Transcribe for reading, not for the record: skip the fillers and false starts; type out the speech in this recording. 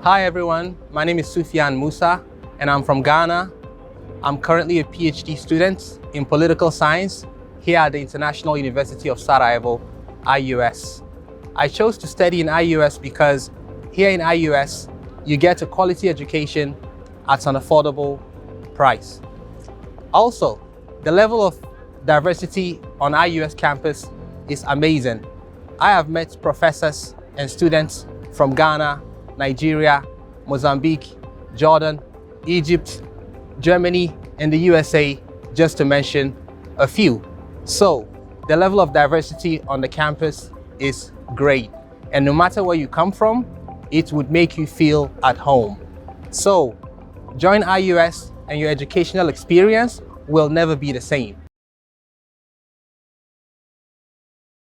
Hi everyone, my name is Sufyan Musah and I'm from Ghana. I'm currently a PhD student in political science here at the International University of Sarajevo, IUS. I chose to study in IUS because here in IUS, you get a quality education at an affordable price. Also, the level of diversity on IUS campus is amazing. I have met professors and students from Ghana, Nigeria, Mozambique, Jordan, Egypt, Germany, and the USA, just to mention a few. So, the level of diversity on the campus is great. And no matter where you come from, it would make you feel at home. So, join IUS and your educational experience will never be the same.